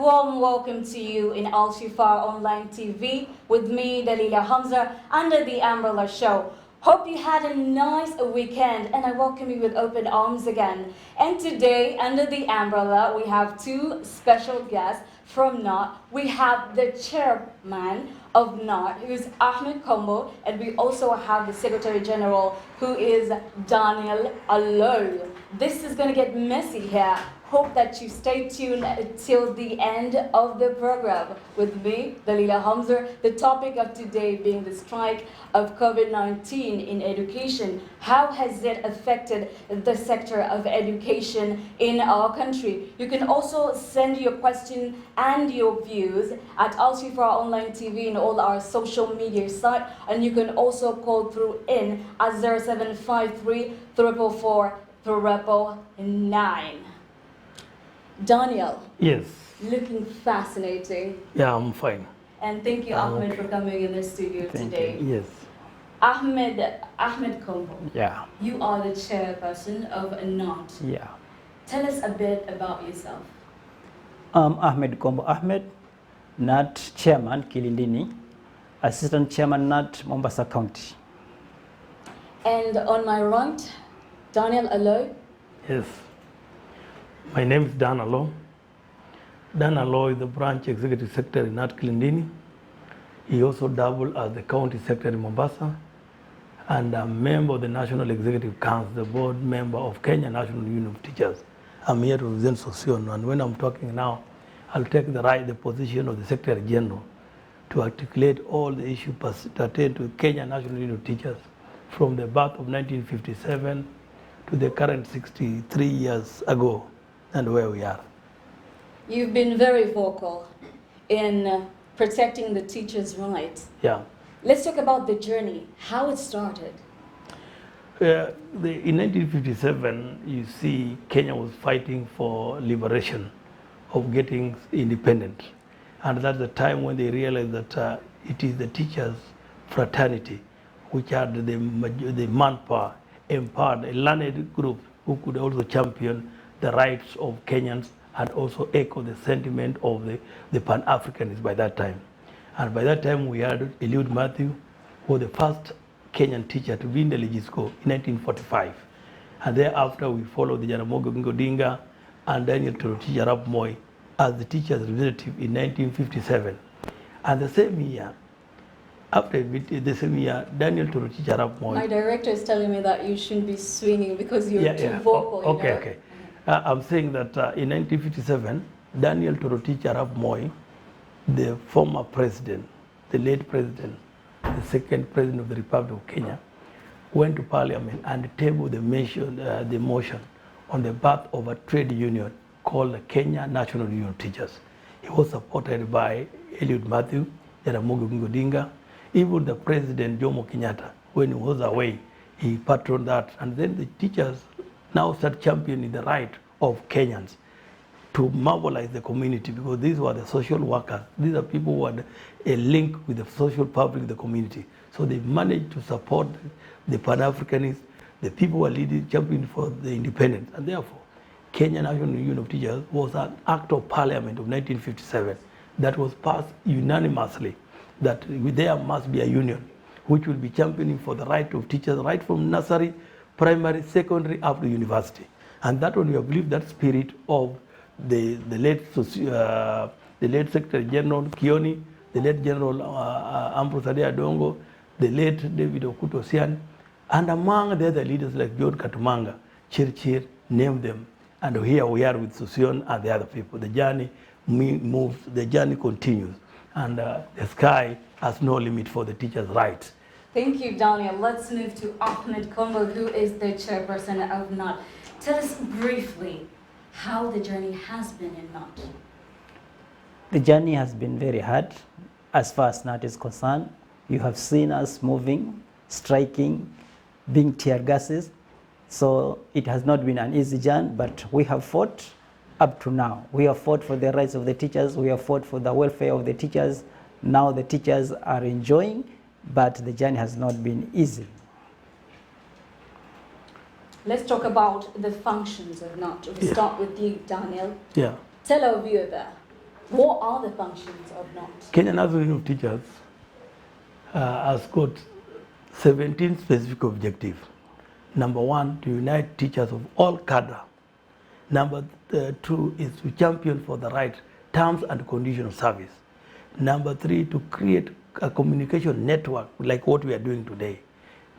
warm welcome to you in Al Shifaa Online TV with me, Dalila Hamza, under the Umbrella Show. Hope you had a nice weekend and I welcome you with open arms again. And today, under the umbrella, we have two special guests from NOT. We have the chairman of NOT, who is Ahmed Kombo, and we also have the Secretary General, who is Daniel Aloy. This is going to get messy here. Hope that you stay tuned till the end of the program with me, Dalila Hamza. The topic of today being the strike of COVID-19 in education. How has it affected the sector of education in our country? You can also send your question and your views at Al Shifaa Online TV and all our social media sites, and you can also call through in at 0753 444 9. Daniel. Yes. Looking fascinating. Yeah, I'm fine. And thank you, Ahmed, for coming in the studio today. You. Yes. Ahmed Kombo. Yeah. You are the chairperson of NOT. Yeah. Tell us a bit about yourself. Ahmed Kombo Ahmed, NOT chairman Kilindini, assistant chairman NOT Mombasa County. And on my right, Daniel Aloy. Yes. My name is Dan Aloy. Dan Aloy is the branch executive secretary in NOT Kilindini. He also doubled as the county secretary in Mombasa and a member of the National Executive Council, the board member of Kenya National Union of Teachers. I'm here to represent Sosion, and when I'm talking now, I'll take the position of the Secretary General to articulate all the issues pertaining to Kenya National Union of Teachers from the birth of 1957 to the current 63 years ago and where we are. You've been very vocal in protecting the teachers' rights. Yeah. Let's talk about the journey, how it started. In 1957, you see, Kenya was fighting for liberation, of getting independent. And that's the time when they realized that it is the teachers' fraternity, which had the manpower, empowered, a learned group who could also champion the rights of Kenyans and also echo the sentiment of the Pan-Africanists by that time. And by that time, we had Eliud Matthew, who was the first Kenyan teacher to be in the Legisco in 1945. And thereafter, we followed the Jaramogi Oginga Odinga and Daniel Toroitich Arap Moi as the teacher's representative in 1957. And the same year, after the same year, Daniel Toroitich Arap Moi. My director is telling me that you shouldn't be swinging because you're too vocal. Okay, okay. I'm saying that in 1957, Daniel Toroitich Arap Moi, the former president, the late president, the second president of the Republic of Kenya, went to Parliament and tabled the motion on the birth of a trade union called the Kenya National Union of Teachers. He was supported by Eliud Matthew, Jaramogi Oginga Odinga, even the president Jomo Kenyatta. When he was away, he patroned that, and then the teachers now start championing the right of Kenyans to mobilize the community, because these were the social workers. These are people who had a link with the social public, the community. So they managed to support the Pan-Africanists, the people who are leading, championing for the independence. And therefore, Kenya National Union of Teachers was an act of parliament of 1957 that was passed unanimously, that there must be a union which will be championing for the right of teachers, right from nursery, primary, secondary, up to university. And that one, we believe that spirit of the late Secretary General Kioni, the late General Ambrose Adongo, the late David Okuto Sian, and among the other leaders like John Katumanga, Chirchir, name them. And here we are with Susion and the other people. The journey moves, the journey continues, and the sky has no limit for the teachers' rights. Thank you, Daniel. Let's move to Ahmed Kombo, who is the chairperson of NOT. Tell us briefly how the journey has been in NOT. The journey has been very hard as far as NOT is concerned. You have seen us moving, striking, being tear gases. So it has not been an easy journey, but we have fought up to now. We have fought for the rights of the teachers. We have fought for the welfare of the teachers. Now the teachers are enjoying, but the journey has not been easy. Let's talk about the functions of NOT. We start with you, Daniel. Yeah. Tell our viewer there. What are the functions of NOT? Kenyan Association of Teachers has got 17 specific objectives. Number one, to unite teachers of all cadre. Number two is to champion for the right terms and conditions of service. Number three, to create a communication network like what we are doing today.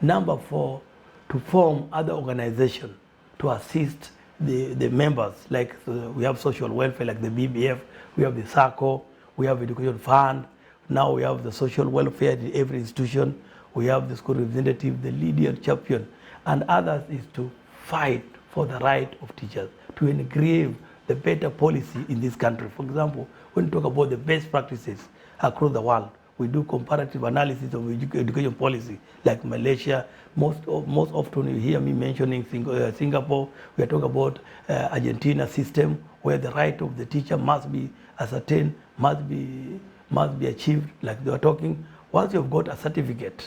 Number four, to form other organizations to assist the members, like we have social welfare like the BBF, we have the SACCO, we have education fund, now we have the social welfare in every institution, we have the school representative, the leader champion, and others is to fight for the right of teachers, to engrave the better policy in this country. For example, when we talk about the best practices across the world, we do comparative analysis of education policy, like Malaysia. Most often you hear me mentioning Singapore. We are talking about Argentina system, where the right of the teacher must be ascertained, must be achieved, like they were talking. Once you've got a certificate,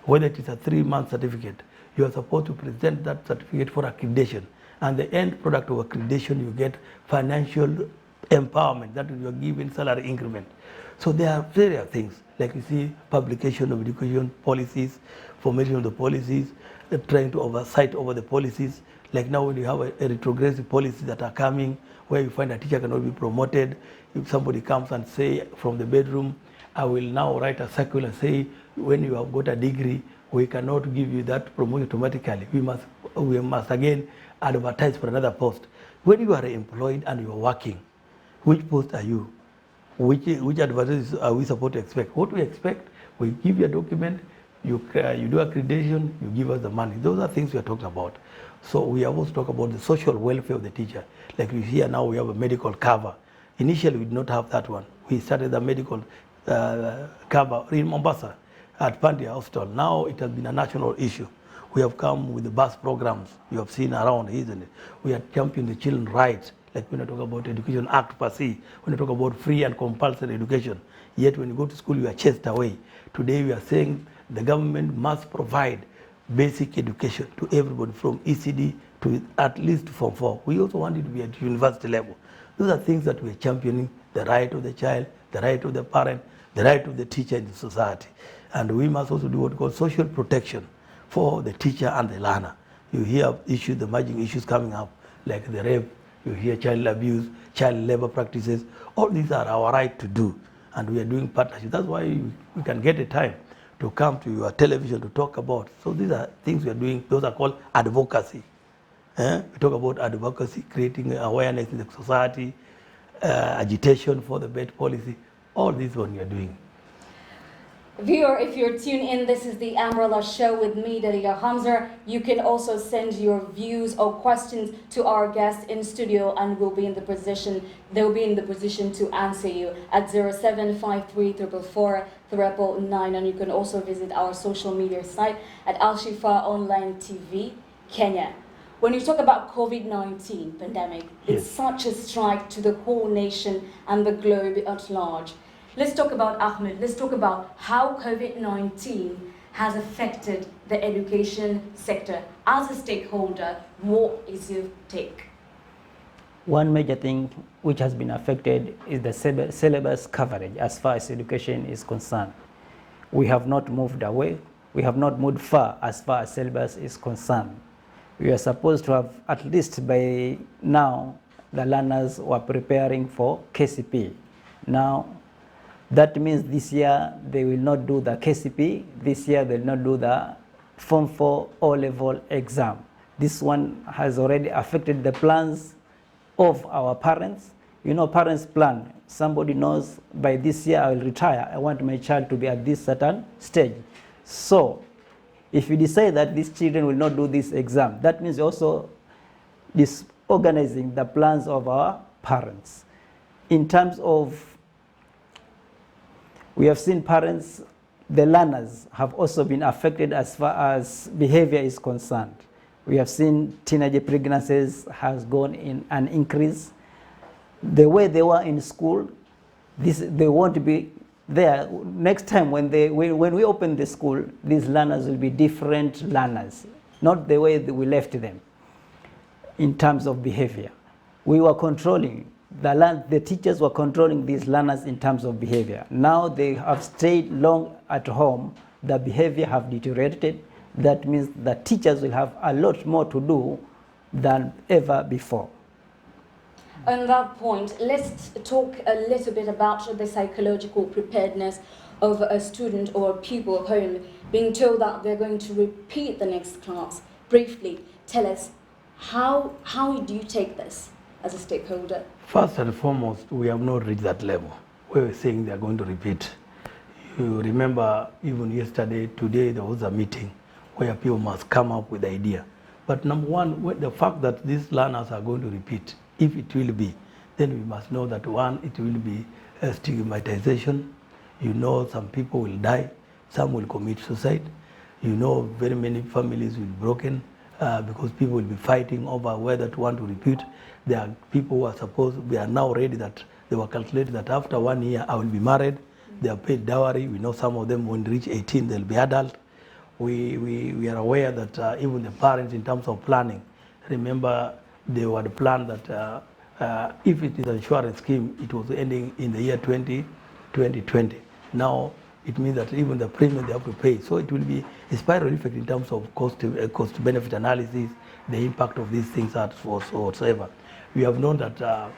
whether it is a 3-month certificate, you are supposed to present that certificate for accreditation. And the end product of accreditation, you get financial empowerment, that is, you are given salary increment. So there are various things, like you see publication of education policies, formation of the policies, trying to oversight over the policies. Like now when you have a retrogressive policies that are coming, where you find a teacher cannot be promoted, if somebody comes and say from the bedroom, I will now write a circular, say when you have got a degree, we cannot give you that promotion automatically. We must again advertise for another post. When you are employed and you are working, which post are you? Which advertisements are we supposed to expect? What we expect, we give you a document, you do accreditation, you give us the money. Those are things we are talking about. So we have also talked about the social welfare of the teacher. Like you hear now, we have a medical cover. Initially, we did not have that one. We started the medical cover in Mombasa at Pandia Hospital. Now it has been a national issue. We have come with the bus programs you have seen around, isn't it? We are championing the children's rights. Like when I talk about Education Act per se, when I talk about free and compulsory education, yet when you go to school, you are chased away. Today we are saying the government must provide basic education to everybody from ECD to at least Form 4. We also want it to be at university level. Those are things that we are championing, the right of the child, the right of the parent, the right of the teacher in the society. And we must also do what we call social protection for the teacher and the learner. You hear issues, the emerging issues coming up, like the rape, you hear child abuse, child labor practices. All these are our right to do, and we are doing partnership. That's why we can get a time to come to your television to talk about. So these are things we are doing. Those are called advocacy. We talk about advocacy, creating awareness in the society, agitation for the best policy. All these one we are doing. Viewer, if you're tuned in, this is the Umbrella Show with me, Dalila Hamza. You can also send your views or questions to our guests in studio, and they'll be in the position to answer you at 0753444999. And you can also visit our social media site at Shifaa Online TV Kenya. When you talk about COVID-19 pandemic, it's such a strike to the whole nation and the globe at large. Let's talk about Ahmed. Let's talk about how COVID-19 has affected the education sector. As a stakeholder, what is your take? One major thing which has been affected is the syllabus coverage as far as education is concerned. We have not moved away. We have not moved far as syllabus is concerned. We are supposed to have, at least by now, the learners were preparing for KCP. Now, that means this year they will not do the KCP. This year they will not do the Form 4 O-level exam. This one has already affected the plans of our parents. You know, parents plan. Somebody knows by this year I will retire. I want my child to be at this certain stage. So, if you decide that these children will not do this exam, that means also disorganizing the plans of our parents. In terms of, we have seen parents, the learners have also been affected as far as behavior is concerned. We have seen teenage pregnancies has gone in an increase. The way they were in school, they won't be there. Next time when we open the school, these learners will be different learners, not the way that we left them in terms of behavior. We were controlling the teachers were controlling these learners in terms of behavior. Now they have stayed long at home, the behavior have deteriorated. That means the teachers will have a lot more to do than ever before. On that point, let's talk a little bit about the psychological preparedness of a student or a pupil at home being told that they're going to repeat the next class. Briefly, tell us, how do you take this as a stakeholder? First and foremost, we have not reached that level where we're saying they are going to repeat. You remember even yesterday, today there was a meeting where people must come up with the idea. But number one, the fact that these learners are going to repeat, if it will be, then we must know that one, it will be a stigmatization. You know, some people will die, some will commit suicide. You know, very many families will be broken because people will be fighting over whether to want to repeat. There are people who are supposed, they are now ready that they were calculated that after 1 year I will be married. They are paid dowry. We know some of them when they reach 18, they'll be adult. We are aware that even the parents, in terms of planning, remember they had planned that if it is an insurance scheme, it was ending in the year 2020. Now it means that even the premium they have to pay. So it will be a spiral effect in terms of cost-benefit analysis, the impact of these things whatsoever. We have known that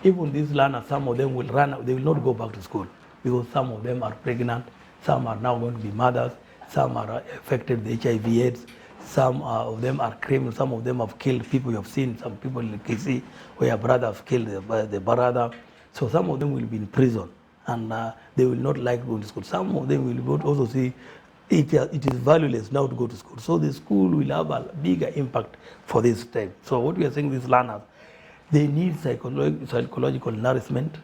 even these learners, some of them will they will not go back to school because some of them are pregnant, some are now going to be mothers, some are affected with HIV/AIDS, some of them are criminals, some of them have killed people. You have seen some people in KC where brothers killed the brother. So some of them will be in prison and they will not like going to school. Some of them will also see it is valueless now to go to school. So the school will have a bigger impact for this time. So what we are saying, these learners, they need psychological nourishment,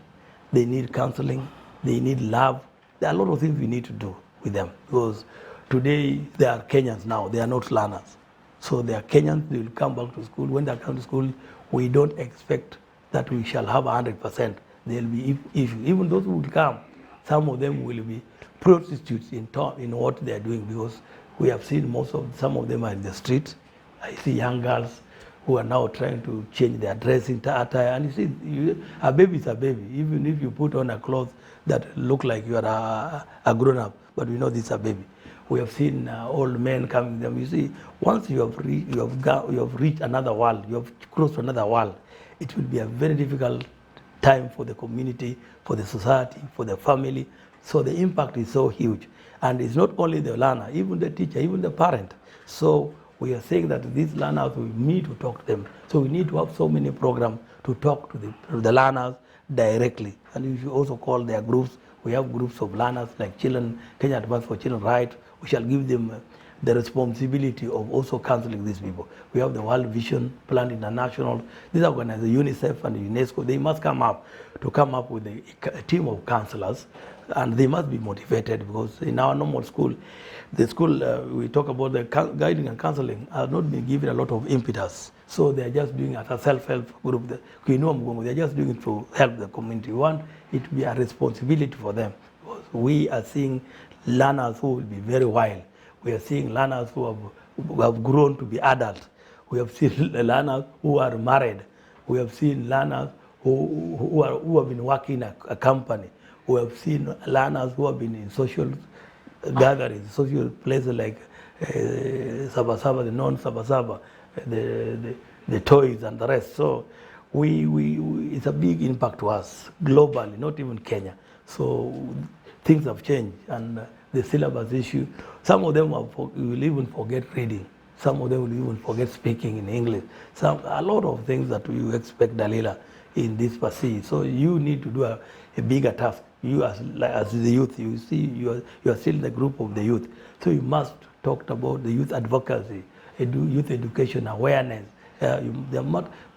they need counseling, they need love. There are a lot of things we need to do with them because today they are Kenyans now, they are not learners. So they are Kenyans, they will come back to school. When they come to school, we don't expect that we shall have 100%. There will be issues. Even those who will come, some of them will be prostitutes in what they are doing because we have seen some of them are in the street. I see young girls who are now trying to change their dressing attire. And you see, a baby is a baby. Even if you put on a cloth that look like you are a grown-up, but we know this is a baby. We have seen old men coming them. You see, once you have reached another world, you have crossed another world, it will be a very difficult time for the community, for the society, for the family. So the impact is so huge. And it's not only the learner, even the teacher, even the parent. So we are saying that these learners, we need to talk to them. So we need to have so many programs to talk to the learners directly. And you should also call their groups. We have groups of learners like Children, Kenya Advance for Children Rights. We shall give them the responsibility of also counseling these people. We have the World Vision Plan International. These organizations, UNICEF and UNESCO, they must come up with a team of counselors, and they must be motivated because in our normal school, the school we talk about the guiding and counseling are not being given a lot of impetus. So they are just doing it as a self-help group. They are just doing it to help the community. We want it to be a responsibility for them. Because we are seeing learners who will be very wild. We are seeing learners who have grown to be adults. We have seen learners who are married. We have seen learners who have been working in a company. We have seen learners who have been in social gatherings, social places like Sabasaba, the non-Sabasaba, the toys and the rest. So it's a big impact to us globally, not even Kenya. So things have changed, and the syllabus issue, some of them will even forget reading. Some of them will even forget speaking in English. A lot of things that you expect, Dalila, in this passage. So you need to do a bigger task. You as the youth, you see, you are still in the group of the youth. So you must talk about the youth advocacy, youth education, awareness.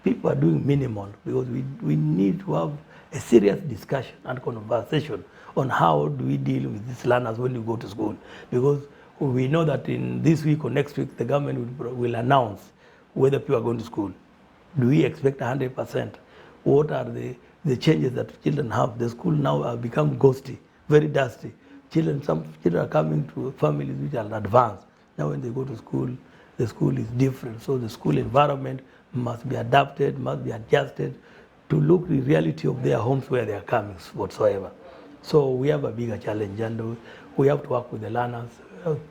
People are doing minimal because we need to have a serious discussion and conversation on how do we deal with these learners when you go to school. Because we know that in this week or next week, the government will announce whether people are going to school. Do we expect 100%? What are the changes that children have? The school now have become ghosty, very dusty. Some children are coming to families which are advanced. Now when they go to school, the school is different. So the school environment must be adapted, must be adjusted to look the reality of their homes where they are coming whatsoever. So we have a bigger challenge, and we have to work with the learners.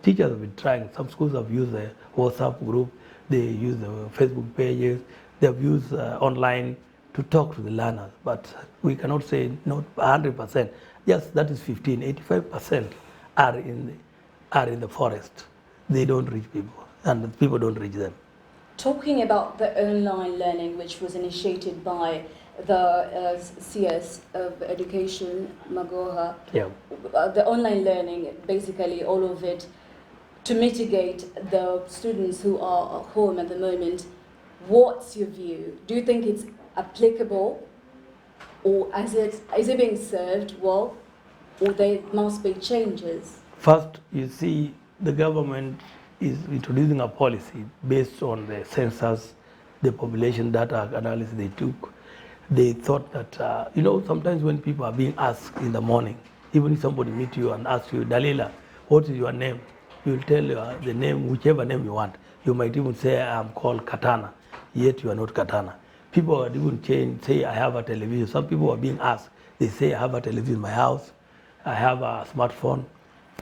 Teachers have been trying. Some schools have used the WhatsApp group, they use the Facebook pages, they have used online to talk to the learners. But we cannot say not 100%. Yes, that is 15. 85% are in the forest. They don't reach people, and people don't reach them. Talking about the online learning, which was initiated by the CS of Education, Magoha, Yeah. The online learning, basically all of it, to mitigate the students who are at home at the moment, what's your view? Do you think it's applicable, or is it being served well, or there must be changes? First, you see, the government is introducing a policy based on the census, the population data analysis they took. They thought that, sometimes when people are being asked in the morning, even if somebody meet you and asks you, Dalila, what is your name? You will tell the name, whichever name you want. You might even say, I'm called Katana, yet you are not Katana. People would even say, I have a television. Some people are being asked, they say, I have a television in my house, I have a smartphone.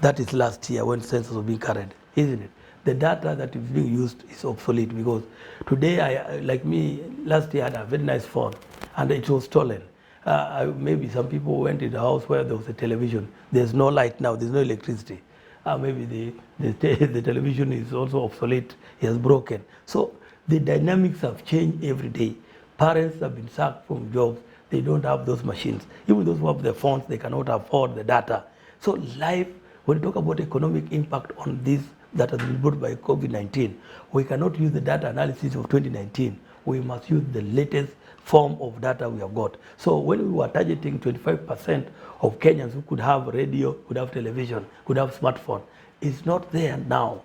That is last year when census was being carried, isn't it? The data that is being used is obsolete because today, like me, last year I had a very nice phone and it was stolen. Maybe some people went in the house where there was a television. There's no light now, there's no electricity. Maybe the television is also obsolete, it has broken. So the dynamics have changed every day. Parents have been sacked from jobs, they don't have those machines. Even those who have the phones, they cannot afford the data. So life, when we talk about economic impact on this that has been brought by COVID-19, we cannot use the data analysis of 2019. We must use the latest form of data we have got. So when we were targeting 25% of Kenyans who could have radio, could have television, could have smartphone, it's not there now.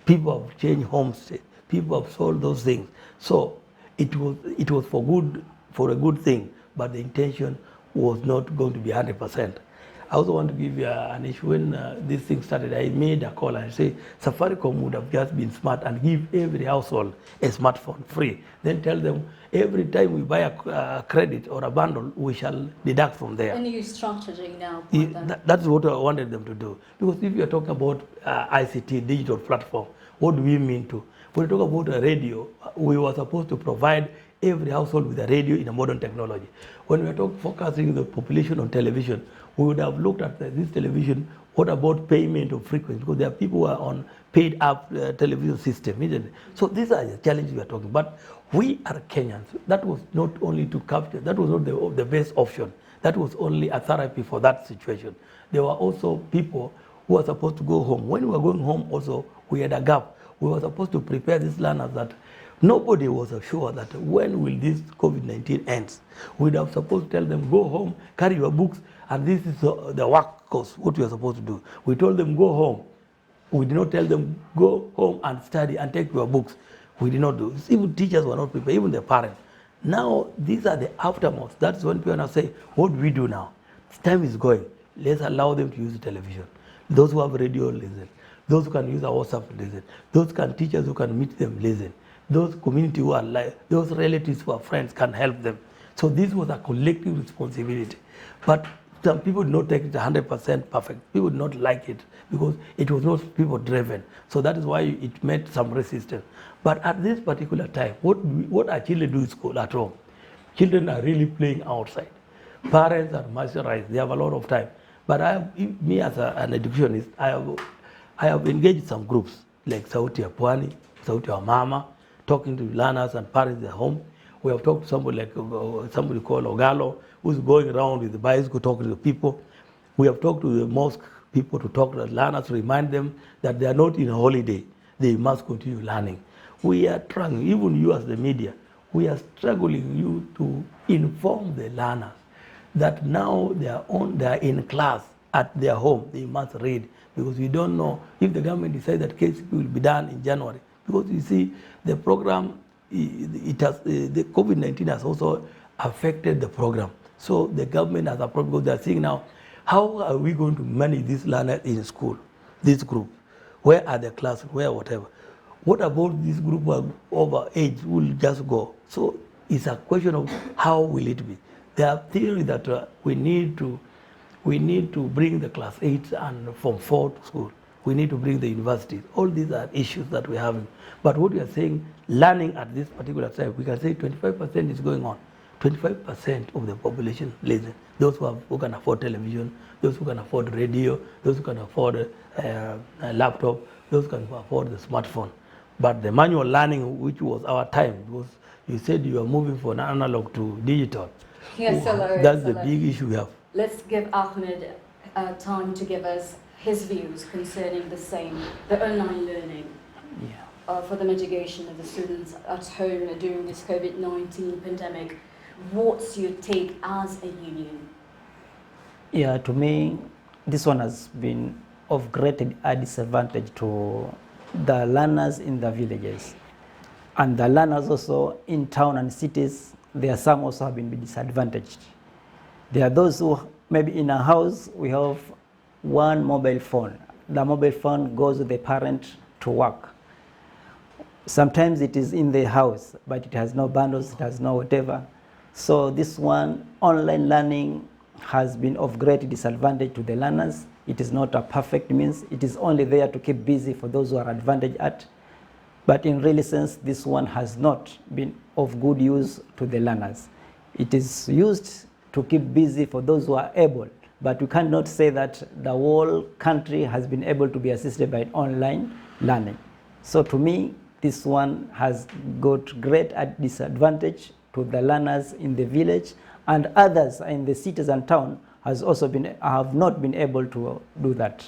People have changed homes, people have sold those things. So it was for a good thing, but the intention was not going to be 100%. I also want to give you an issue. When this thing started, I made a call and I say Safaricom would have just been smart and give every household a smartphone free. Then tell them every time we buy a credit or a bundle, we shall deduct from there. Any strategy now? That's what I wanted them to do. Because if you're talking about ICT, digital platform, what do we mean to? When we talk about a radio, we were supposed to provide every household with a radio in a modern technology. When we are focusing the population on television, we would have looked at this television. What about payment of frequency? Because there are people who are on paid up television system, isn't it? So these are the challenges we are talking. But we are Kenyans. That was not only to capture. That was not the best option. That was only a therapy for that situation. There were also people who were supposed to go home. When we were going home, also we had a gap. We were supposed to prepare these learners that nobody was sure that when will this COVID-19 ends. We'd have supposed to tell them, go home, carry your books, and this is the work course, what we are supposed to do. We told them, go home. We did not tell them, go home and study and take your books. We did not do. Even teachers were not prepared, even the parents. Now, these are the aftermaths. That's when people are say, what do we do now? Time is going. Let's allow them to use the television. Those who have radio, listen. Those who can use our WhatsApp, listen. Those teachers who can meet them, listen. Those community who are those relatives who are friends can help them. So this was a collective responsibility. But some people did not take it 100% perfect. People did not like it because it was not people driven. So that is why it met some resistance. But at this particular time, what our children do in school at home? Children are really playing outside. Parents are marginalized. They have a lot of time. But me as an educationist, I have engaged some groups like Sauti ya Pwani, Sauti ya Mama, talking to learners and parents at home. We have talked to somebody somebody called Ogalo, who's going around with the bicycle talking to people. We have talked to the mosque people to talk to the learners, to remind them that they are not in a holiday. They must continue learning. We are trying, even you as the media, we are struggling you to inform the learners that now they are in class at their home. They must read because we don't know if the government decides that KCP will be done in January. Because you see, the program, the COVID-19 has also affected the program. So the government has a problem because they are saying now, how are we going to manage these learners in school, this group? Where are the classes, where whatever? What about this group of over age who will just go? So It's a question of how will it be. There are theories that we need to bring the class 8 and from 4 to school. We need to bring the universities. All these are issues that we're having. But what we are saying, learning at this particular time, we can say 25% is going on. 25% of the population listen. Those who can afford television, those who can afford radio, those who can afford a laptop, those who can afford the smartphone. But the manual learning, which was our time, was you said you are moving from analog to digital. Yes, hello. That's the big issue we have. Let's give Ahmed time to give us his views concerning the same, the online learning. For the mitigation of the students at home during this COVID-19 pandemic. What's your take as a union? Yeah, to me, this one has been of great disadvantage to the learners in the villages. And the learners also in town and cities, there are some also have been disadvantaged. There are those who maybe in a house we have one mobile phone. The mobile phone goes with the parent to work. Sometimes it is in the house, but it has no bundles, it has no whatever. So this one, online learning has been of great disadvantage to the learners. It is not a perfect means. It is only there to keep busy for those who are advantaged at. But in real sense, this one has not been of good use to the learners. It is used to keep busy for those who are able. But we cannot say that the whole country has been able to be assisted by online learning. So to me, this one has got great disadvantage to the learners in the village, and others in the cities and town have not been able to do that.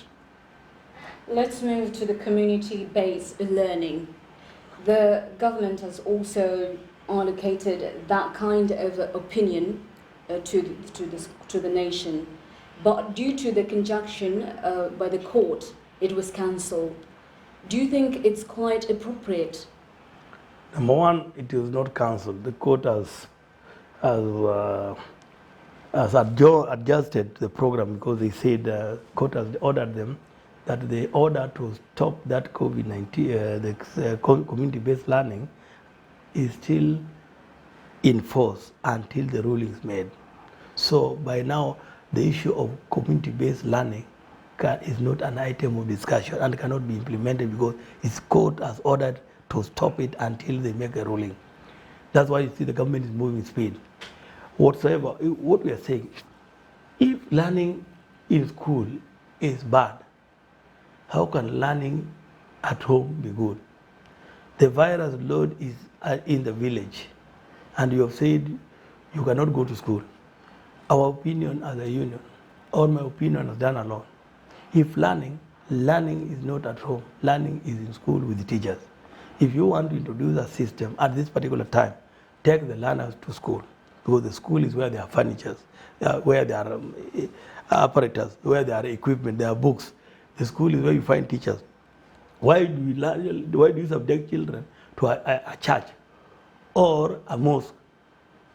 Let's move to the community-based learning. The government has also allocated that kind of opinion to the nation, but due to the conjunction by the court, it was cancelled. Do you think it's quite appropriate? Number one, it is not cancelled. The court has adjusted the program because they said court has ordered them that the order to stop that COVID-19, community-based learning is still in force until the ruling is made. So by now, the issue of community-based learning is not an item of discussion and cannot be implemented because its court has ordered to stop it until they make a ruling. That's why you see the government is moving speed. Whatsoever, what we are saying, if learning in school is bad, how can learning at home be good? The virus load is in the village, and you have said you cannot go to school. Our opinion as a union, or my opinion as done alone, if learning is not at home, learning is in school with the teachers. If you want to introduce a system at this particular time, take the learners to school, because the school is where there are furnitures, where there are apparatus, where there are equipment, there are books. The school is where you find teachers. Why do you subject children to a church or a mosque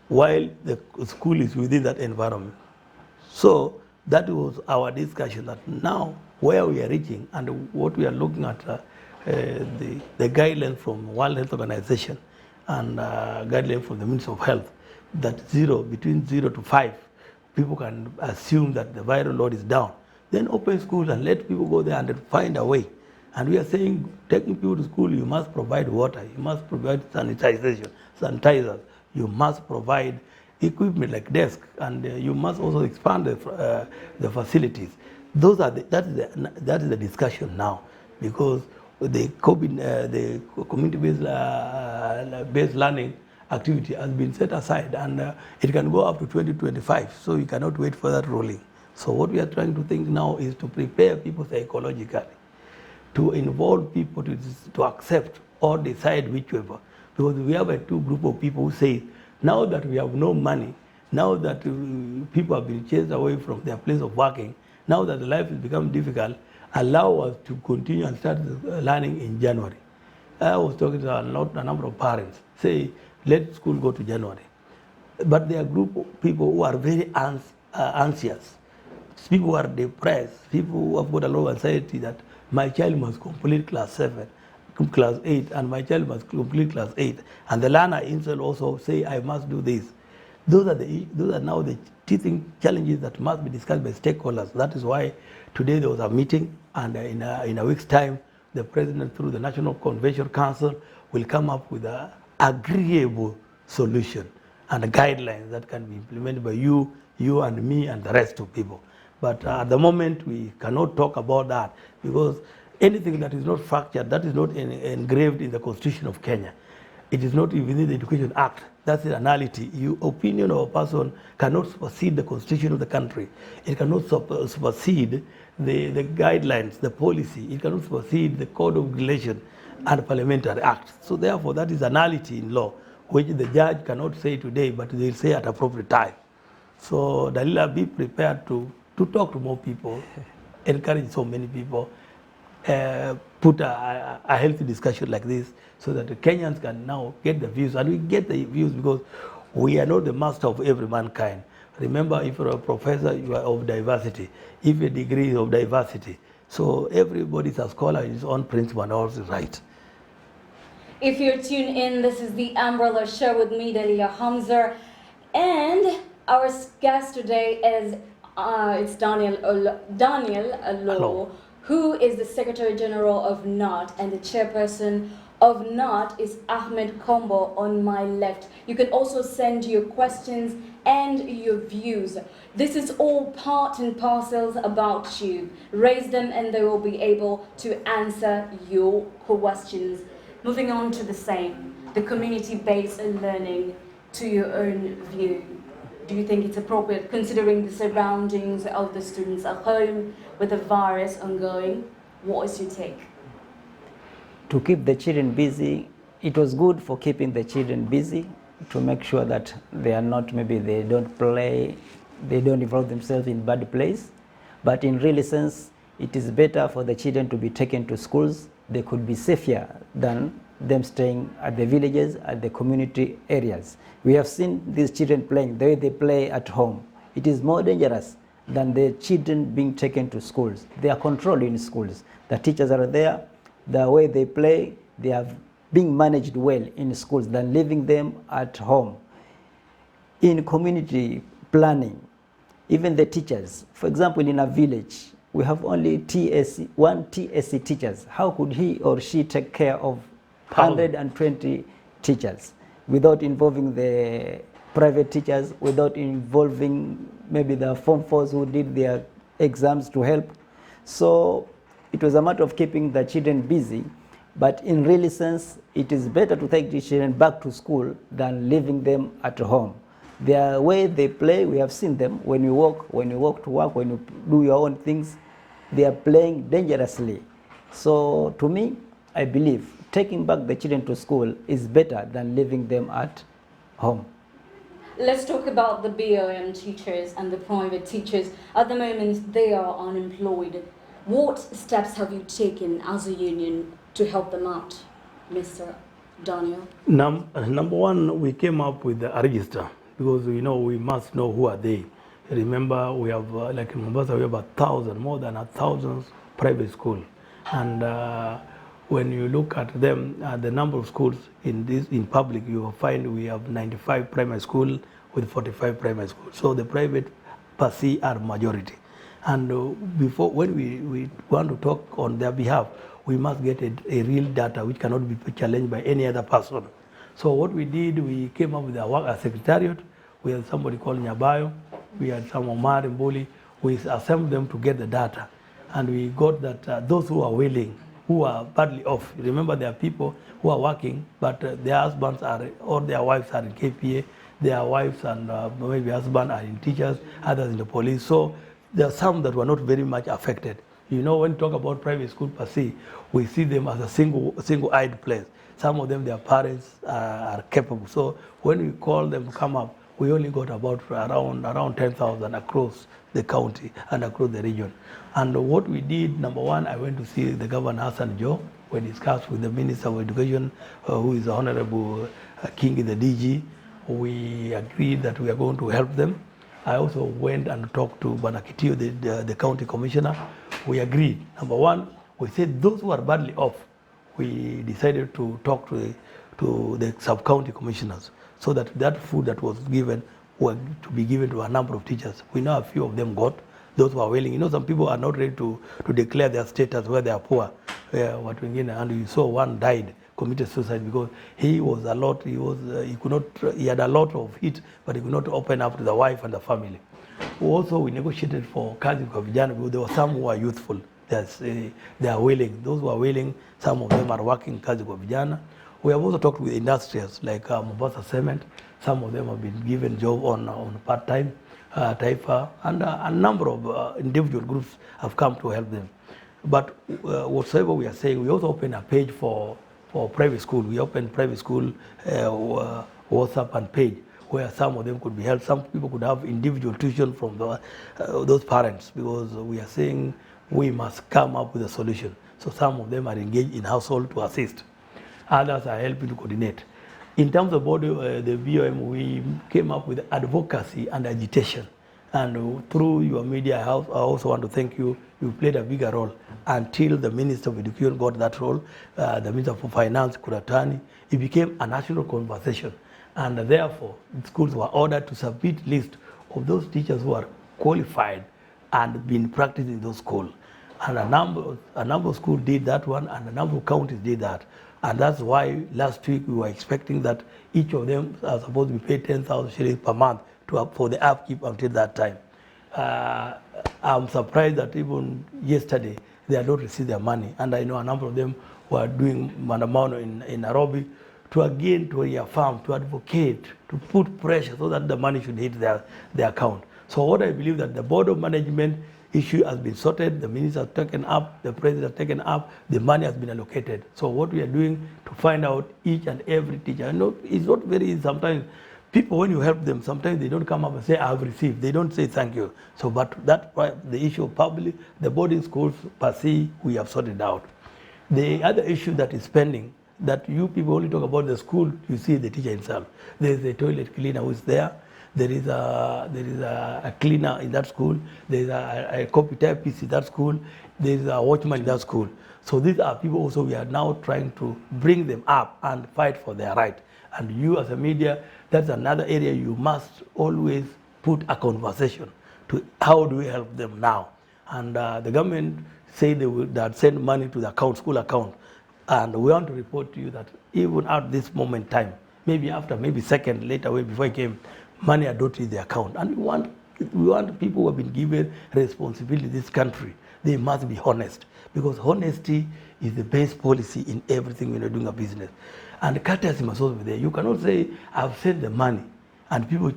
while the school is within that environment? So that was our discussion, that now where we are reaching and what we are looking at, the guidelines from World Health Organization and guidelines from the Ministry of Health, that between 0 to 5, people can assume that the viral load is down. Then open schools and let people go there and find a way. And we are saying, taking people to school, you must provide water, you must provide sanitizers, you must provide equipment like desks, and you must also expand the facilities. That is the discussion now, because the community-based learning activity has been set aside, and it can go up to 2025. So you cannot wait for that ruling. So what we are trying to think now is to prepare people psychologically, to involve people to accept or decide whichever. Because we have a group of people who say, now that we have no money, now that people have been chased away from their place of working, now that life has become difficult, allow us to continue and start learning in January. I was talking to a number of parents, say, let school go to January. But there are a group of people who are very anxious, people who are depressed, people who have got a lot of anxiety that my child must complete class 7. class 8 and my child must complete class 8 and the learner himself also say I must do this. Those are now the teething challenges that must be discussed by stakeholders. That is why today there was a meeting, and in a week's time the president through the National Convention Council will come up with an agreeable solution and guidelines that can be implemented by you and me and the rest of people. But at the moment we cannot talk about that because anything that is not fractured, that is not engraved in the Constitution of Kenya. It is not within the Education Act. That's the anality. Your opinion of a person cannot supersede the Constitution of the country. It cannot supersede the guidelines, the policy. It cannot supersede the Code of Regulation and Parliamentary Act. So therefore, that is anality in law, which the judge cannot say today, but they'll say at appropriate time. So Dalila, be prepared to talk to more people, encourage so many people, put a healthy discussion like this so that the Kenyans can now get the views. And we get the views because we are not the master of every mankind. Remember, if you're a professor, you are of diversity. If your degree is of diversity. So everybody's a scholar in his own principle and also right. If you're tuned in, this is the Umbrella Show with me, Dalila Hamza. And our guest today is it's Daniel Alo, who is the Secretary General of NOT, and the chairperson of NOT is Ahmed Kombo on my left. You can also send your questions and your views. This is all part and parcels about you. Raise them and they will be able to answer your questions. Moving on to the same, the community-based learning, to your own view. Do you think it's appropriate considering the surroundings of the students at home with the virus ongoing? What is your take? To keep the children busy, it was good for keeping the children busy to make sure that they are not, maybe they don't play, they don't involve themselves in bad plays. But in real sense, it is better for the children to be taken to schools. They could be safer than them staying at the villages, at the community areas. We have seen these children playing the way they play at home. It is more dangerous than the children being taken to schools. They are controlled in schools. The teachers are there. The way they play, they are being managed well in schools than leaving them at home. In community planning, even the teachers, for example, in a village, we have only one TSC teachers. How could he or she take care of 120 teachers without involving the private teachers, without involving maybe the Form 4s who did their exams to help? So it was a matter of keeping the children busy, but in real sense, it is better to take the children back to school than leaving them at home. The way they play, we have seen them when you walk to work, when you do your own things, they are playing dangerously. So to me, I believe taking back the children to school is better than leaving them at home. Let's talk about the BOM teachers and the private teachers. At the moment, they are unemployed. What steps have you taken as a union to help them out, Mr. Daniel? Number one, we came up with a register because we must know who are they. Remember, we have like in Mombasa, we have 1,000, more than 1,000 private schools, and when you look at them, the number of schools in public, you will find we have 95 primary schools with 45 primary schools. So the private per se are majority. And before, when we want to talk on their behalf, we must get a real data which cannot be challenged by any other person. So what we did, we came up with a secretariat. We had somebody called Nyabayo. We had some Omar and Mbuli. We assembled them to get the data. And we got that those who are willing, who are badly off. Remember, there are people who are working, but their husbands are, or their wives are in KPA. Their wives and maybe husbands are in teachers, others in the police. So there are some that were not very much affected. When you talk about private school per se, we see them as a single-eyed place. Some of them, their parents are capable. So when we call them to come up, we only got about around 10,000 across the county and across the region. And what we did, number one, I went to see the Governor Hassan Joe. We discussed with the Minister of Education, who is Honorable King, the DG. We agreed that we are going to help them. I also went and talked to Banakitio, the county commissioner. We agreed. Number one, we said those who are badly off, we decided to talk to the sub-county commissioners so that that food that was given were to be given to a number of teachers. We know a few of them got, those who are willing. You know, some people are not ready to declare their status where they are poor. And you saw one died, committed suicide because he had a lot of heat, but he could not open up to the wife and the family. Also, we negotiated for kazi kwa vijana because there were some who are youthful. They are willing. Those who are willing, some of them are working kazi kwa vijana. We have also talked with industrials like Mombasa Cement. Some of them have been given job on part-time, Taifa, and a number of individual groups have come to help them. But whatsoever we are saying, we also open a page for private school. We open private school WhatsApp and page where some of them could be helped. Some people could have individual tuition from those parents because we are saying we must come up with a solution. So some of them are engaged in household to assist. Others are helping to coordinate. In terms of the BOM, we came up with advocacy and agitation. And through your media, I also want to thank you. You played a bigger role until the Minister of Education got that role, the Minister for Finance, Kuratani. It became a national conversation. And therefore, schools were ordered to submit list of those teachers who are qualified and been practicing those schools. And a number of schools did that one, and a number of counties did that. And that's why last week we were expecting that each of them are supposed to be paid 10,000 shillings per month for the upkeep until that time. I'm surprised that even yesterday they had not received their money. And I know a number of them were doing mandamano in Nairobi to reaffirm, to advocate, to put pressure so that the money should hit their account. So what I believe that the board of management issue has been sorted, the minister has taken up, the president has taken up, the money has been allocated. So what we are doing to find out each and every teacher, I know it's not very easy sometimes. People, when you help them, sometimes they don't come up and say, I have received. They don't say thank you. So, but that the issue of public, the boarding schools per se, we have sorted out. The other issue that is pending, that you people only talk about the school, you see the teacher himself. There is a toilet cleaner who is there. There is a cleaner in that school. There is a copy typist in that school. There is a watchman in that school. So these are people also we are now trying to bring them up and fight for their right. And you as a media, that's another area you must always put a conversation to how do we help them now. And the government say they will send money to the school account. And we want to report to you that even at this moment in time, maybe second, later, before I came, money had not reached the account. And we want people who have been given responsibility in this country. They must be honest, because honesty is the best policy in everything when you're doing a business. And courtesy must also be there. You cannot say, I've sent the money, and people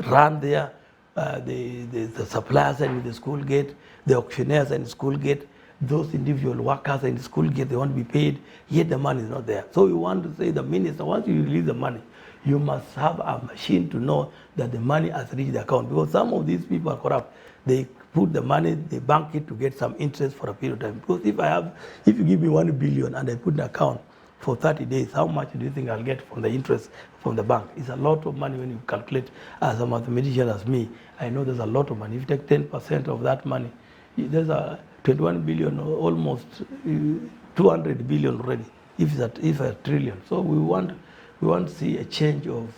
run there, the suppliers are in the school gate, the auctioneers are in the school gate, those individual workers are in the school gate, they want to be paid, yet the money is not there. So we want to say the minister, once you release the money, you must have a machine to know that the money has reached the account. Because some of these people are corrupt. They put the money, they bank it to get some interest for a period of time. Because if you give me 1 billion and I put in the account for 30 days, how much do you think I'll get from the interest from the bank? It's a lot of money when you calculate. As a mathematician as me, I know there's a lot of money. If you take 10% of that money, there's a 21 billion, almost 200 billion already, if a trillion. So we want to see a change of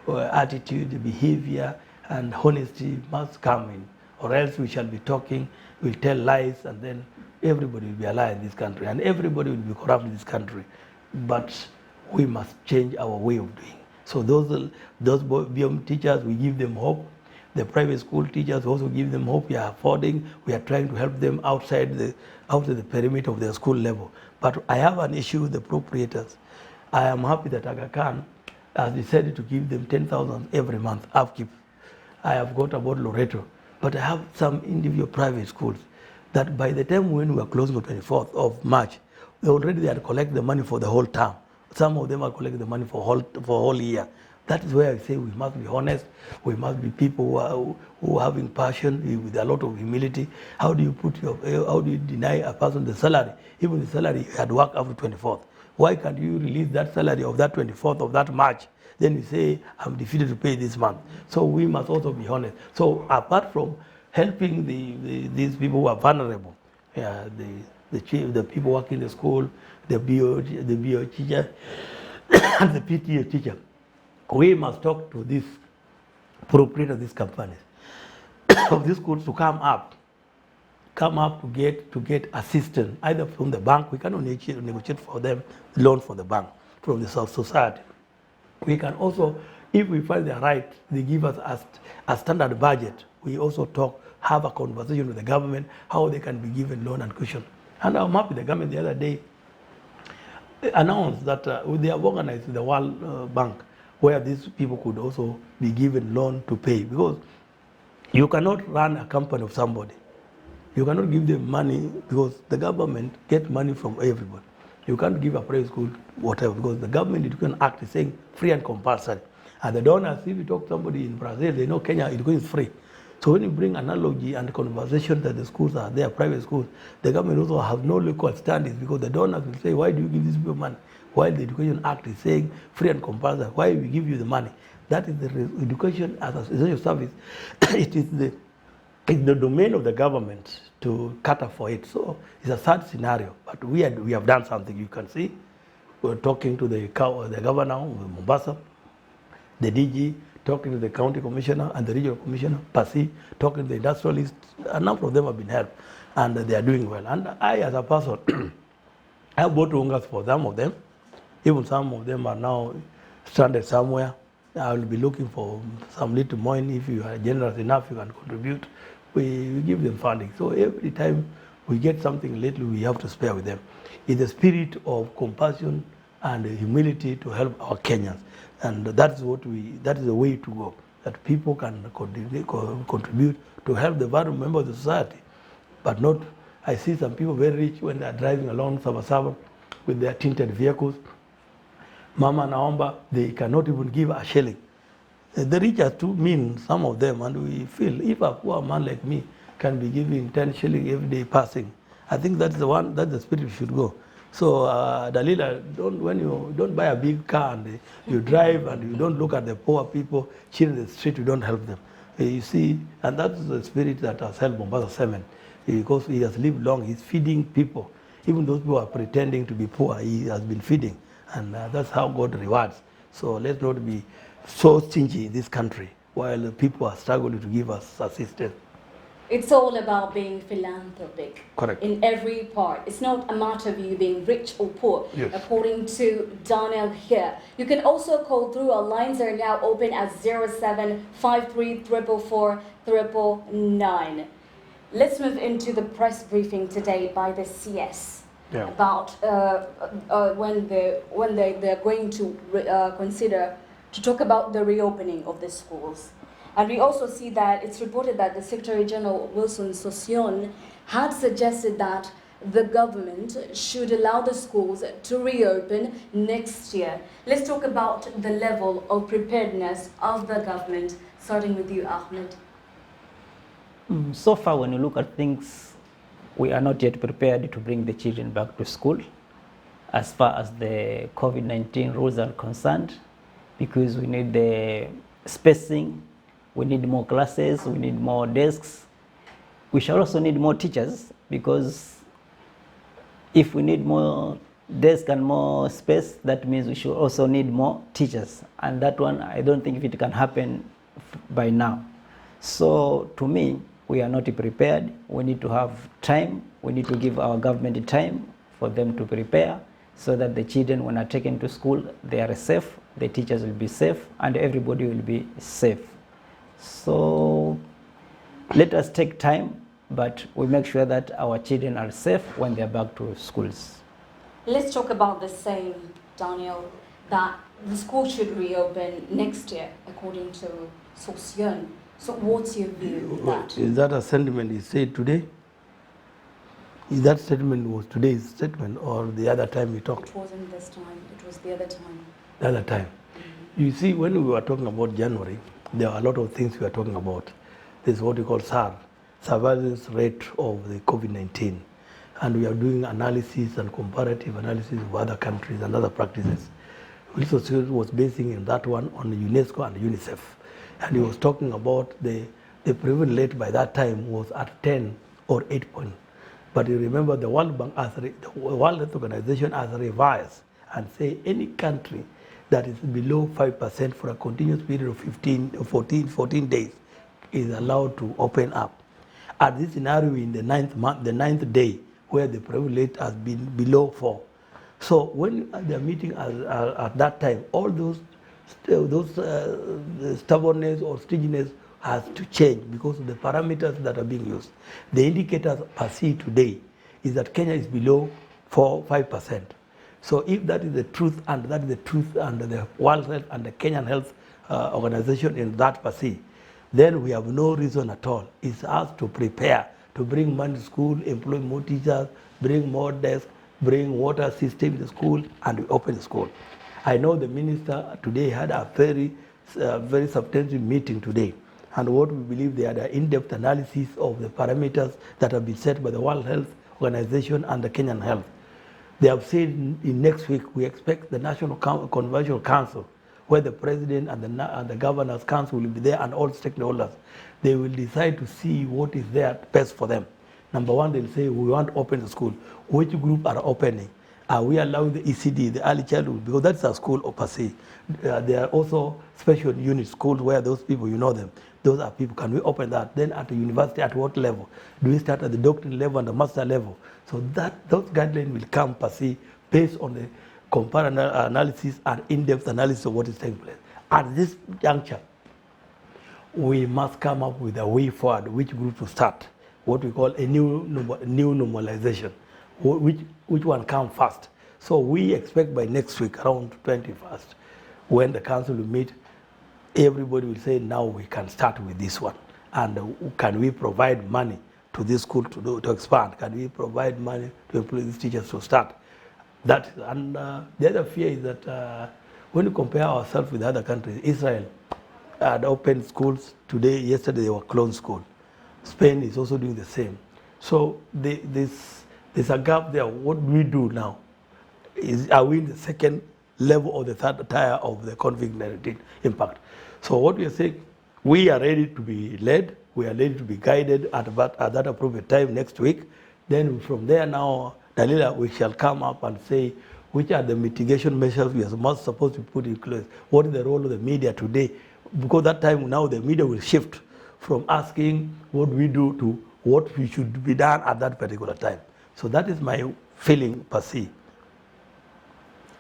attitude, behavior, and honesty must come in, or else we shall be talking, we'll tell lies, and then everybody will be a liar in this country, and everybody will be corrupt in this country. But we must change our way of doing. So those BM teachers, we give them hope. The private school teachers also give them hope. We are affording, we are trying to help them outside the perimeter of their school level. But I have an issue with the proprietors. I am happy that Aga Khan has decided to give them 10,000 every month upkeep. I have got about Loreto, but I have some individual private schools that by the time when we are closing on 24th of March, they had collected the money for the whole term. Some of them are collecting the money for whole year. That is where I say we must be honest. We must be people who are having passion with a lot of humility. How do you deny a person the salary? Even the salary had worked after 24th. Why can't you release that salary of that 24th of that March? Then you say, I'm defeated to pay this month. So we must also be honest. So apart from helping these people who are vulnerable, the people working in the school, the BO teacher, and the PTA teacher. We must talk to this proprietor of these companies, of these schools to come up to get assistance either from the bank. We cannot negotiate for them loan for the bank from the society. We can also, if we find they're right, they give us a standard budget. We also have a conversation with the government how they can be given loan and cushion. And I'm happy the government the other day announced that they have organized the World Bank where these people could also be given loan to pay, because you cannot run a company of somebody. You cannot give them money because the government gets money from everybody. You can't give a private school whatever because the government education act is saying free and compulsory. And the donors, if you talk to somebody in Brazil, they know Kenya education is free. So when you bring analogy and conversation that the schools are there, private schools, the government also has no local standards because the donors will say, why do you give these people money? While the Education Act is saying free and compulsory, why we give you the money? That is the education as a essential service. It is the domain of the government to cater for it. So it's a sad scenario, but we have done something. You can see we're talking to the governor of Mombasa, the DG, talking to the county commissioner and the regional commissioner, Pasi, talking to the industrialists. A number of them have been helped, and they are doing well. And I, as a person, I bought ungas for some of them. Even some of them are now stranded somewhere. I will be looking for some little money. If you are generous enough, you can contribute. We give them funding. So every time we get something little, we have to spare with them. In the spirit of compassion and humility to help our Kenyans. And that's that is the way to go. That people can contribute to help the vulnerable member of the society. But not, I see some people very rich when they are driving along Sabasaba with their tinted vehicles. Mama naomba, they cannot even give a shilling. The rich are too mean, some of them, and we feel if a poor man like me can be giving 10 shillings every day passing, I think that's the spirit we should go. So Dalila, when you don't buy a big car and you drive and you don't look at the poor people chilling in the street, you don't help them. You see, and that's the spirit that has helped Mombasa Cement, because he has lived long, he's feeding people. Even those who are pretending to be poor, he has been feeding. And that's how God rewards. So let's not be so stingy in this country while the people are struggling to give us assistance. It's all about being philanthropic. Correct. In every part. It's not a matter of you being rich or poor. Yes. According to Daniel here. You can also call through. Our lines are now open at 0753444999. Let's move into the press briefing today by the CS. Yeah. About when they're going to consider to talk about the reopening of the schools. And we also see that it's reported that the Secretary General Wilson Sossion had suggested that the government should allow the schools to reopen next year. Let's talk about the level of preparedness of the government, starting with you, Ahmed. So far, when you look at things, we are not yet prepared to bring the children back to school as far as the COVID-19 rules are concerned, because we need the spacing, we need more classes, we need more desks. We shall also need more teachers, because if we need more desks and more space, that means we should also need more teachers. And that one, I don't think if it can happen by now. So to me, we are not prepared. We need to have time. We need to give our government time for them to prepare so that the children, when are taken to school, they are safe, the teachers will be safe, and everybody will be safe. So let us take time, but we make sure that our children are safe when they are back to schools. Let's talk about the same, Daniel, that the school should reopen next year, according to Sossion. So what's your view of that? Is that a sentiment he said today? Is that statement was today's statement or the other time we talked? It wasn't this time, it was the other time. The other time. You see, when we were talking about January, there are a lot of things we are talking about. This is what we call SAR, surveillance rate of the COVID-19. And we are doing analysis and comparative analysis of other countries and other practices. Wilson was basing in that one on UNESCO and UNICEF. And he was talking about the prevalent rate by that time was at 10 or 8 point. But you remember the World Bank, the World Health Organization has revised and say any country that is below 5% for a continuous period of 14 days is allowed to open up. At this scenario, in the ninth day, where the prevalence has been below 4. So when they're meeting at that time, all those stubbornness or stinginess has to change because of the parameters that are being used. The indicators per se today is that Kenya is below 5%. So if that is the truth, and that is the truth under the World Health and the Kenyan Health Organization in that per se, then we have no reason at all. It's us to prepare, to bring money to school, employ more teachers, bring more desks, bring water system in the school, and we open the school. I know the minister today had a very substantive meeting today, and what we believe they had an in-depth analysis of the parameters that have been set by the World Health Organization and the Kenyan Health. They have said in next week we expect the National Convention Council, where the president and the governor's council will be there and all stakeholders. They will decide to see what is there best for them. Number one, they'll say we want to open the school. Which group are opening? Are we allowing the ECD, the early childhood, because that's a school per se. There are also special unit schools where those people, you know them. Those are people, can we open that? Then at the university, at what level? Do we start at the doctorate level and the master level? So those guidelines will come per se based on the comparative analysis and in-depth analysis of what is taking place. At this juncture, we must come up with a way forward, which group to start, what we call a new normalization. Which one comes first? So we expect by next week, around 21st, when the council will meet, everybody will say, now we can start with this one. And can we provide money to this school to expand? Can we provide money to employ these teachers to start? And the other fear is that when you compare ourselves with other countries, Israel had opened schools today, yesterday they were closed schools. Spain is also doing the same. So there's a gap there. What do we do now? Are we in the second level or the third tier of the COVID-19 impact? So what we are saying, we are ready to be led, we are ready to be guided at that appropriate time next week. Then from there now, Dalila, we shall come up and say which are the mitigation measures we are most supposed to put in place. What is the role of the media today? Because that time now the media will shift from asking what we do to what we should be done at that particular time. So that is my feeling per se.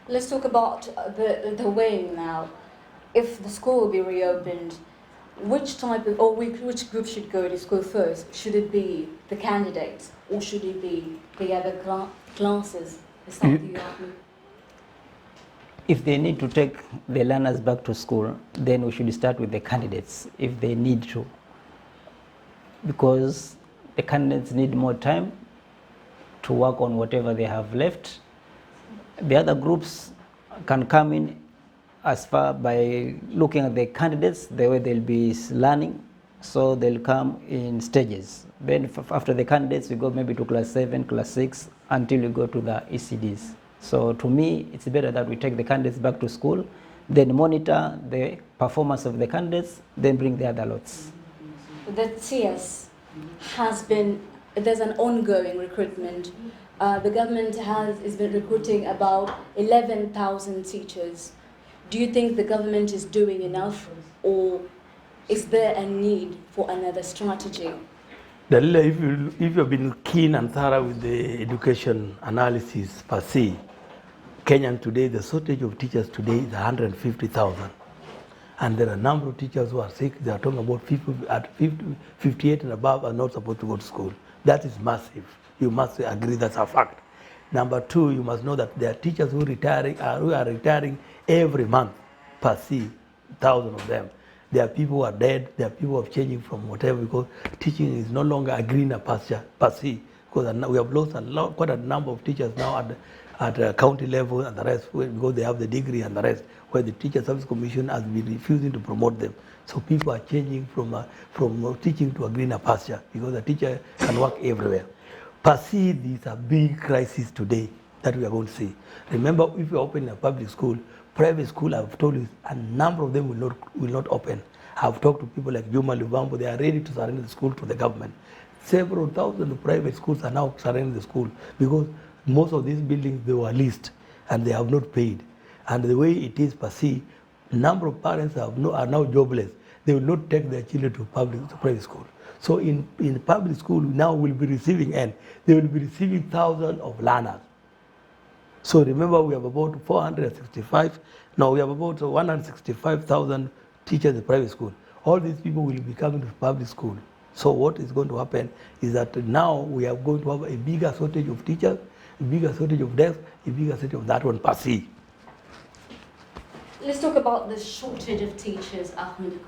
Let's talk about the way now. If the school will be reopened, which group should go to school first? Should it be the candidates or should it be the other classes? Is that the argument? If they need to take the learners back to school, then we should start with the candidates if they need to. Because the candidates need more time to work on whatever they have left. The other groups can come in as far by looking at the candidates, the way they'll be learning. So they'll come in stages. Then after the candidates, we go maybe to class 7, class 6, until we go to the ECDs. So to me, it's better that we take the candidates back to school, then monitor the performance of the candidates, then bring the other lots. The CS there's an ongoing recruitment. The government has been recruiting about 11,000 teachers. Do you think the government is doing enough, or is there a need for another strategy? Dalila, if you've been keen and thorough with the education analysis per se, Kenyan today, the shortage of teachers today is 150,000. And there are a number of teachers who are sick. They are talking about 58 and above are not supposed to go to school. That is massive. You must agree that's a fact. Number two, you must know that there are teachers who are retiring every month, per se, 1,000 of them. There are people who are dead. There are people who are changing from whatever, because teaching is no longer a greener pasture, per se. Because we have lost quite a number of teachers now at county level and the rest, because they have the degree and the rest, where the Teacher Service Commission has been refusing to promote them. So people are changing from teaching to a greener pasture, because a teacher can work everywhere. Per se, these are big crises today that we are going to see. Remember, if you open a public school, private school, I've told you, a number of them will not open. I've talked to people like Juma Lubambo, they are ready to surrender the school to the government. Several thousand private schools are now surrendering the school because most of these buildings, they were leased and they have not paid. And the way it is perceived, number of parents are now jobless. They will not take their children to private school. So in public school now will be receiving, and they will be receiving thousands of learners. So remember, we have about 465, now we have about 165,000 teachers in private school. All these people will be coming to public school. So what is going to happen is that now we are going to have a bigger shortage of teachers, a bigger shortage of desks, a bigger shortage of that one per se. Let's talk about the shortage of teachers, Ahmed.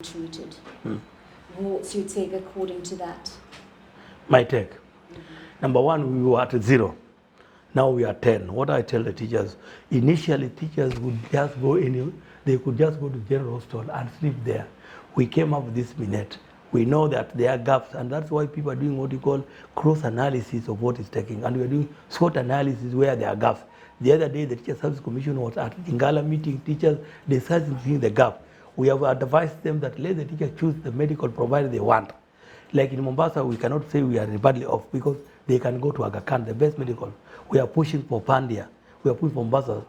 Treated. What's your take according to that? My take. Number one, we were at 0. Now we are 10. What I tell the teachers, initially teachers would just go they could just go to general hostel and sleep there. We came up with this minute. We know that there are gaps, and that's why people are doing what you call cross analysis of what is taking. And we are doing SWOT analysis where there are gaps. The other day, the Teacher Service Commission was at Ingala meeting teachers, they started seeing the gap. We have advised them that let the teacher choose the medical provider they want. Like in Mombasa, we cannot say we are badly off because they can go to Aga Khan, the best medical. We are pushing for Pandia. We are pushing for Mombasa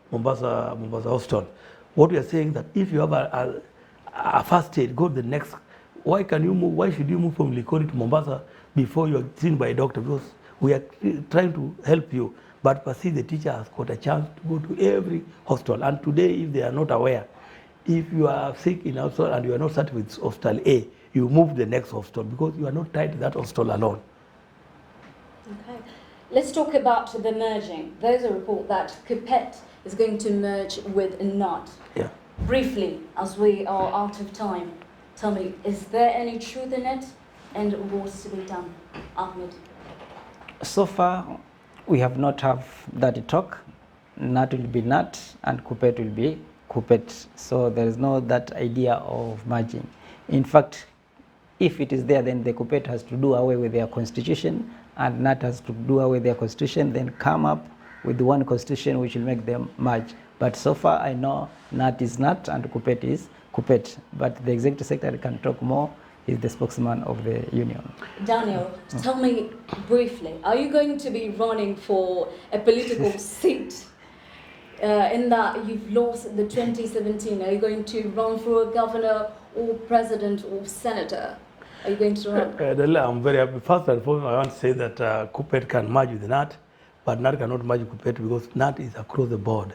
Hospital. What we are saying that if you have a first aid, go to the next. Why can you move? Why should you move from Likoni to Mombasa before you are seen by a doctor? Because we are trying to help you. But per se, the teacher has got a chance to go to every hospital. And today, if they are not aware, if you are sick in hospital and you are not started with hospital A, you move to the next hospital because you are not tied to that hospital alone. Okay. Let's talk about the merging. There's a report that Kupet is going to merge with NOT. Yeah. Briefly, as we are out of time, tell me, is there any truth in it? And what's to be done? Ahmed? So far, we have not have that talk. NAT will be NAT and Kupet will be Kupet. So there is no that idea of merging. In fact, if it is there, then the Kupet has to do away with their constitution and NAT has to do away with their constitution, then come up with one constitution which will make them merge. But so far, I know NAT is NAT and Kupet is Kupet. But the executive secretary can talk more. Is the spokesman of the union. Daniel, tell me briefly, are you going to be running for a political seat in that you've lost the 2017? Are you going to run for a governor or president or senator? Are you going to run? I'm very happy. First and foremost, I want to say that Kupet can merge with NAT, but NAT cannot merge with Kupet because NAT is across the board.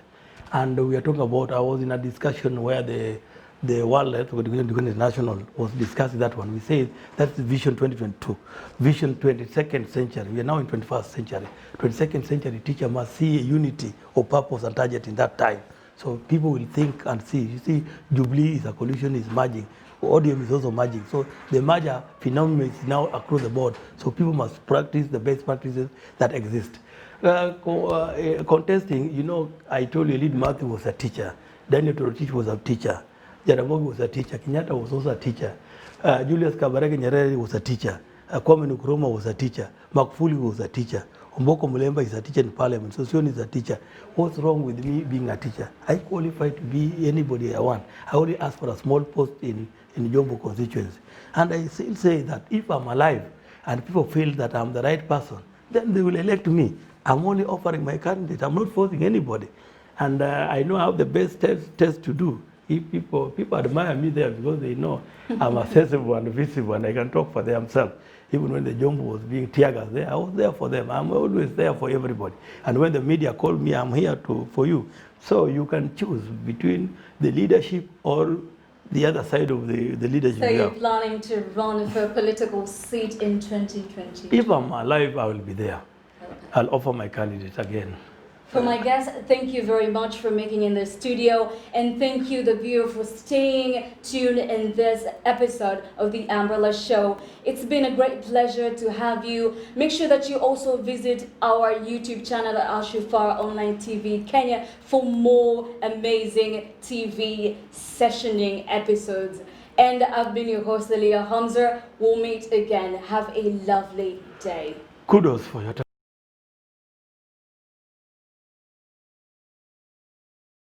And we are talking about, I was in a discussion where the World Health Organization International was discussing that one. We say that's Vision 2022, Vision 22nd century. We are now in 21st century. 22nd century teacher must see a unity of purpose and target in that time. So people will think and see. You see, Jubilee is a coalition, is merging. audio is also merging. So the merger phenomenon is now across the board. So people must practice the best practices that exist. Contesting, you know, I told you Lead Matthew was a teacher. Daniel Torotich was a teacher. Jaramogi was a teacher. Kenyatta was also a teacher. Julius Kabarage Nyerere was a teacher. Kwame Nkrumah was a teacher. Magufuli was a teacher. Omboko Mulemba is a teacher in parliament. Sossion is a teacher. What's wrong with me being a teacher? I qualify to be anybody I want. I only ask for a small post in Jombo constituency. And I still say that if I'm alive and people feel that I'm the right person, then they will elect me. I'm only offering my candidate. I'm not forcing anybody. And I know I have the best test to do. If people admire me there because they know I'm accessible and visible and I can talk for themselves. Even when the Jombo was being tear gas there, I was there for them. I'm always there for everybody. And when the media call me, I'm here for you. So you can choose between the leadership or the other side of the leadership. So you're planning to run for a political seat in 2020? If I'm alive, I will be there. Okay. I'll offer my candidate again. For my guests, thank you very much for making in the studio, and thank you, the viewer, for staying tuned in this episode of the Umbrella Show. It's been a great pleasure to have you. Make sure that you also visit our YouTube channel at Shifaa Online TV Kenya for more amazing TV sessioning episodes. And I've been your host, Leah Hamza. We'll meet again. Have a lovely day. Kudos for your time.